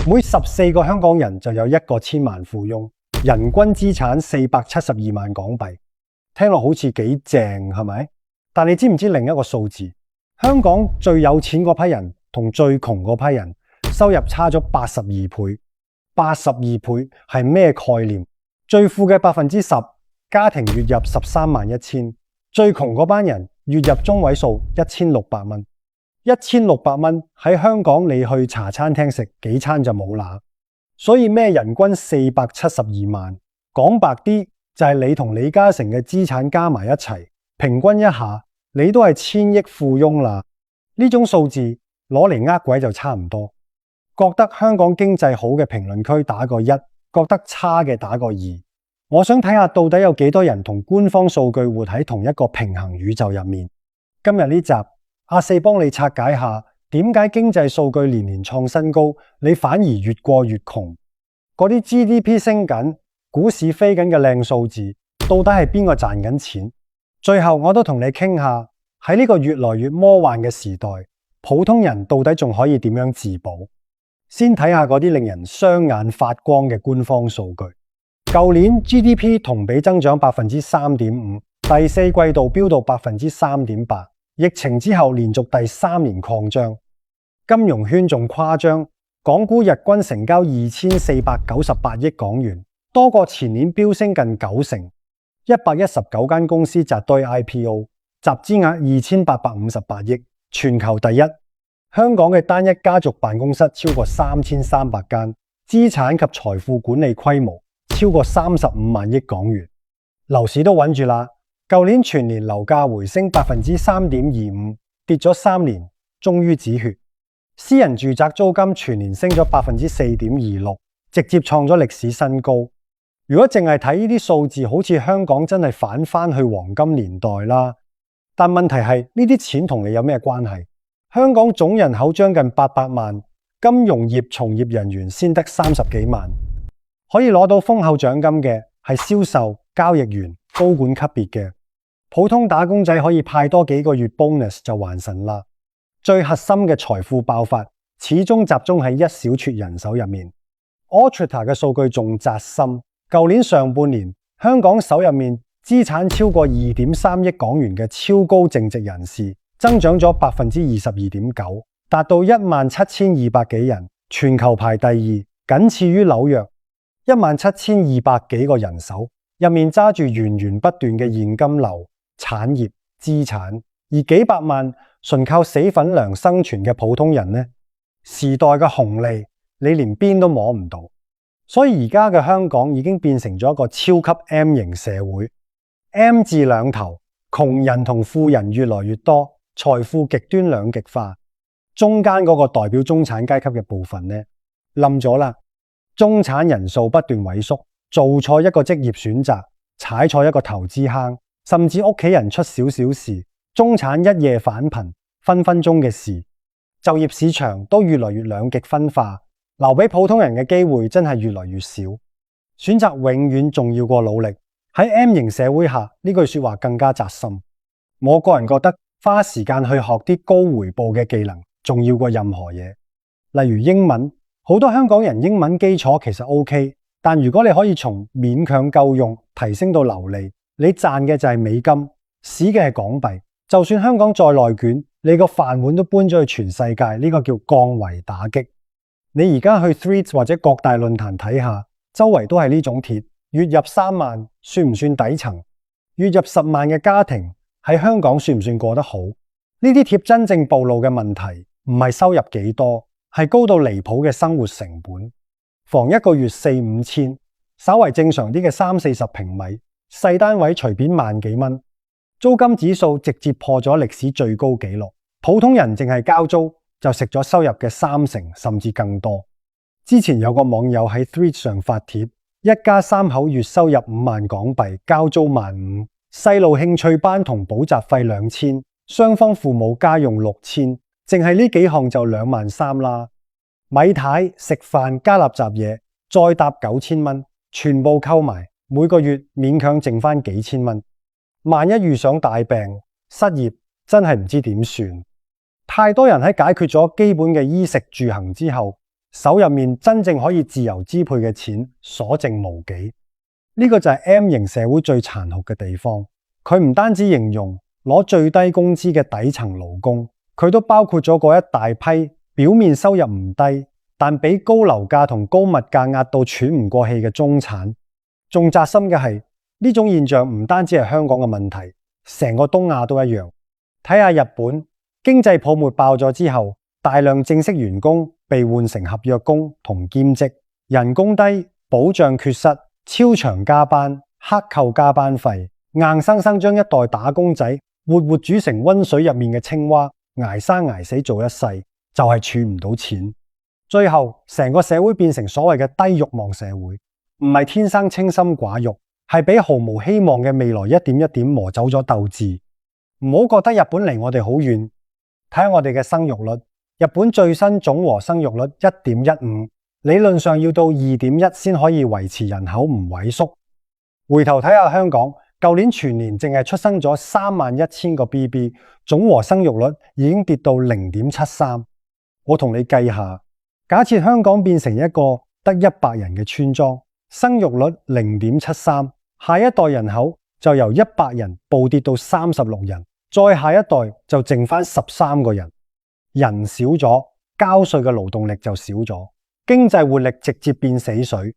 每14個香港人就有一個千萬富翁，人均資產472萬港幣，聽落好似幾正係咪？但你知唔知另一個數字？香港最有錢嗰批人同最窮嗰批人收入差咗82倍，82倍係咩概念？最富嘅10%，家庭月入131000，最窮嗰班人月入中位數1600蚊。1600蚊喺香港你去茶餐廳食幾餐就冇啦，所以咩人均472萬，講白啲就係你同李嘉誠嘅資產加埋一齊，平均一下你都係1000億富翁啦。呢種數字攞嚟呃鬼就差唔多。覺得香港經濟好嘅評論區打個1，覺得差嘅打個2。我想睇下到底有幾多人同官方數據活喺同一個平衡宇宙入面。今日呢集阿四幫你拆解下，點解經濟數據年年創新高，你反而越過越窮？嗰啲 GDP 升緊、股市飛緊嘅靚數字，到底係邊個賺緊錢？最後我都同你傾下，喺呢個越來越魔幻嘅時代，普通人到底仲可以點樣自保？先睇下嗰啲令人雙眼發光嘅官方數據。舊年 GDP 同比增長 3.5%， 第四季度飆到 3.8%。疫情之後連續第3年擴張，金融圈仲誇張，港股日均成交2498億港元，多過前年飆升近90%。119間公司扎堆 IPO， 集資額2858億，全球第一。香港嘅單一家族辦公室超過3300間，資產及財富管理規模超過35萬億港元。樓市都穩住啦。舊年全年樓價回升 3.25%， 跌咗3年，終於止血。私人住宅租金全年升咗 4.26%， 直接創咗歷史新高。如果淨係睇呢啲數字，好似香港真係返返去黃金年代啦。但問題係呢啲錢同你有咩關係？香港總人口將近800萬，金融業從業人員先得30幾萬，可以攞到豐厚獎金嘅係銷售、交易員、高管級別嘅。普通打工仔可以派多幾個月 bonus 就還神啦。最核心嘅財富爆發始終集中喺一小撮人手入面。Auditor 嘅數據仲扎心，舊年上半年香港手入面資產超過 2.3 億港元嘅超高淨值人士增長咗 22.9%， 達到17200幾人，全球排第二，僅次於紐約。17200幾個人手入面揸住源源不斷嘅現金流、產業、資產，而幾百萬純靠死粉糧生存嘅普通人呢？時代嘅紅利你連邊都摸唔到，所以而家嘅香港已經變成咗一個超級 M 型社會。M 字兩頭，窮人同富人越來越多，財富極端兩極化，中間嗰個代表中產階級嘅部分呢，冧咗啦。中產人數不斷萎縮，做錯一個職業選擇，踩錯一個投資坑，甚至屋企人出少少事，中產一夜返貧，分分鐘嘅事。就業市場都越來越兩極分化，留俾普通人嘅機會真係越來越少。選擇永遠重要過努力。喺 M 型社會下，呢句說話更加扎心。我個人覺得花時間去學啲高回報嘅技能重要過任何嘢，例如英文。好多香港人英文基礎其實 OK， 但如果你可以從勉強夠用提升到流利，你賺嘅就係美金，使嘅係港幣。就算香港再內卷，你個飯碗都搬咗去全世界，呢個叫降維打擊。你而家去 Threads 或者各大論壇睇下，周圍都係呢種帖。月入3萬算唔算底層？月入10萬嘅家庭喺香港算唔算過得好？呢啲帖真正暴露嘅問題唔係收入幾多，係高到離譜嘅生活成本。房一個月4-5千，稍為正常啲嘅30-40平米細單位隨便萬幾蚊，租金指數直接破咗歷史最高紀錄。普通人淨係交租就食咗收入嘅30%甚至更多。之前有個網友喺 Threads 上發帖，一家3口月收入5萬港幣，交租15000，細路興趣班同補習費2000，雙方父母家用6000，淨係呢幾項就23000啦。米太食飯加垃圾嘢，再搭9000蚊，全部溝埋，每個月勉強剩翻幾千蚊。萬一遇上大病失業，真係唔知點算。太多人喺解決咗基本嘅衣食住行之後，手入面真正可以自由支配嘅錢所剩無幾。呢個就係 M 型社會最殘酷嘅地方。佢唔單止形容攞最低工資嘅底層勞工，佢都包括咗嗰一大批表面收入唔低，但俾高樓價同高物價壓到喘唔過氣嘅中產。仲扎心嘅係呢種現象唔單止係香港嘅問題，成個東亞都一樣。睇下日本，經濟泡沫爆咗之後，大量正式員工被換成合約工同兼職，人工低，保障缺失，超長加班，克扣加班費，硬生生將一代打工仔活活煮成溫水入面嘅青蛙，捱生捱死做一世，就係儲唔到錢。最後成個社會變成所謂嘅低慾望社會，唔係天生清心寡慾，係俾毫無希望嘅未來一點一點磨走咗鬥志。唔好覺得日本離我哋好遠，睇下我哋嘅生育率，日本最新總和生育率 1.15， 理論上要到 2.1 先可以維持人口唔萎縮。回頭睇下香港，舊年全年淨係出生咗31000個 BB， 總和生育率已經跌到 0.73。 我同你計下，假設香港變成一個得100人嘅村莊，生育率 0.73， 下一代人口就由100人暴跌到36人，再下一代就剩翻13個人。人少咗，交稅嘅勞動力就少咗，經濟活力直接變死水。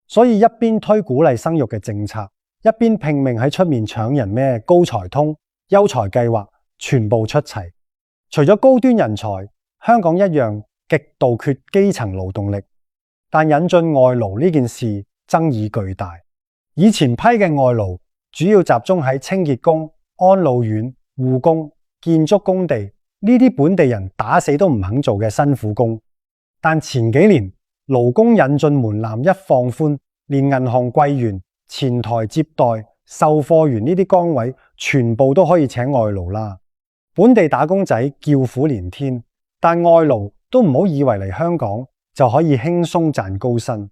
所以一邊推鼓勵生育嘅政策，一邊拼命喺出面搶人咩高才通、優才計劃，全部出齊。除咗高端人才，香港一樣極度缺基層勞動力，但引進外勞呢件事爭議巨大。以前批嘅外勞主要集中喺清潔工、安老院、護工、建築工地呢啲本地人打死都唔肯做嘅辛苦工，但前幾年勞工引進門檻一放寬，連銀行櫃員、前台接待、售貨員呢啲崗位全部都可以請外勞啦。本地打工仔叫苦連天，但外勞都唔好以為嚟香港就可以輕鬆賺高薪。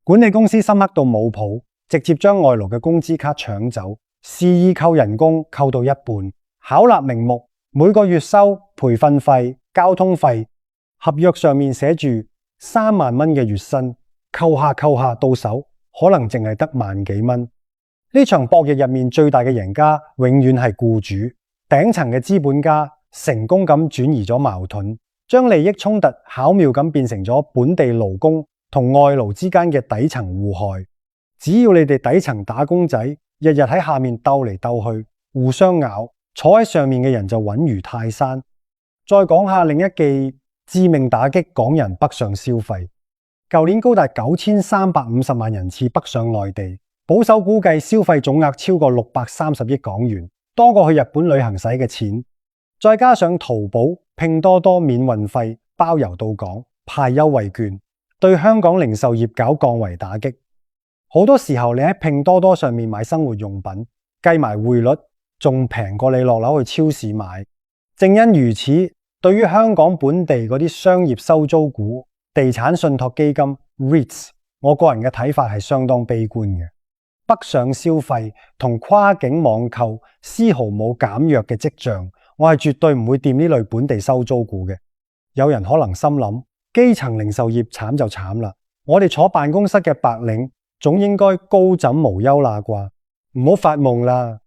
管理公司深刻到冇譜，直接將外勞嘅工資卡搶走，肆意扣人工，扣到一半，巧立名目，每個月收培訓費、交通費，合約上面寫住3萬蚊嘅月薪，扣下到手，可能淨係得萬幾蚊。呢場博弈入面最大嘅贏家永遠係僱主，頂層嘅資本家成功咁轉移咗矛盾，將利益衝突巧妙咁變成咗本地勞工同外勞之間嘅底層互害。只要你哋底層打工仔日日喺下面鬥嚟鬥去，互相咬，坐喺上面嘅人就穩如泰山。再講下另一記致命打擊港人北上消費。舊年高達9350萬人次北上內地，保守估計消費總額超過630億港元，多過去日本旅行使嘅錢。再加上淘寶、拼多多免運費、包郵到港、派優惠券，對香港零售業搞降維打擊。好多時候你喺拼多多上面買生活用品，計埋匯率，仲平過你落樓去超市買。正因如此，對於香港本地嗰啲商業收租股、地產信託基金 REITs， 我個人嘅睇法係相當悲觀嘅。北上消費同跨境網購絲毫冇減弱嘅跡象，我係絕對唔會掂呢類本地收租股嘅。有人可能心諗，基層零售業慘就慘啦，我哋坐辦公室嘅白領總應該高枕無憂啦啩？唔好發夢啦！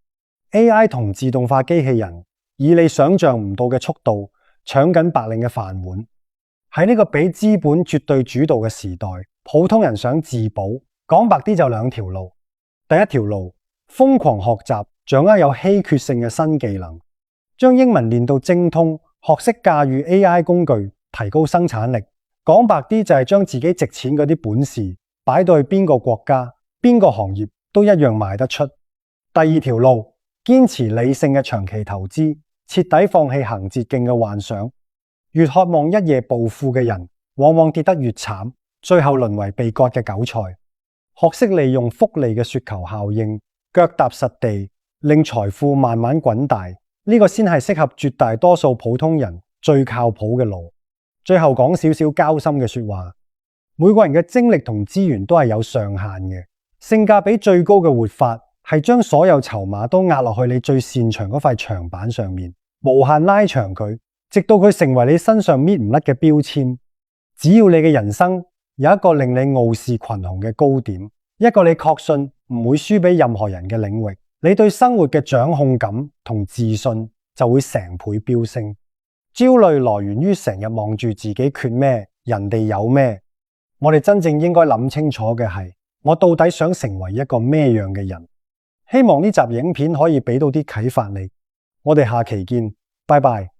AI 同自動化機器人以你想象唔到嘅速度搶緊白領嘅飯碗。喺呢個俾資本絕對主導嘅時代，普通人想自保，講白啲就兩條路。第一條路，瘋狂學習，掌握有稀缺性嘅新技能，將英文練到精通，學識駕馭 AI 工具，提高生產力。講白啲就係將自己值錢嗰啲本事擺到去邊個國家、邊個行業都一樣賣得出。第二條路，堅持理性嘅長期投資，徹底放棄行捷徑嘅幻想。越渴望一夜暴富嘅人，往往跌得越慘，最後淪為被割嘅韭菜。學識利用複利嘅雪球效應，腳踏實地，令財富慢慢滾大，呢個先係適合絕大多數普通人最靠譜嘅路。最後講少少交心嘅說話，每個人嘅精力同資源都係有上限嘅，性價比最高嘅活法係將所有籌碼都壓落去你最擅長嗰塊牆板上面，無限拉長佢，直到佢成為你身上搣唔甩嘅標籤。只要你嘅人生有一個令你傲視群雄嘅高點，一個你確信唔會輸俾任何人嘅領域，你對生活嘅掌控感同自信就會成倍飆升。焦慮來源於成日望住自己缺咩，人哋有咩。我哋真正應該諗清楚嘅係，我到底想成為一個咩樣嘅人？希望呢集影片可以俾到啲啟發你。我哋下期見，拜拜。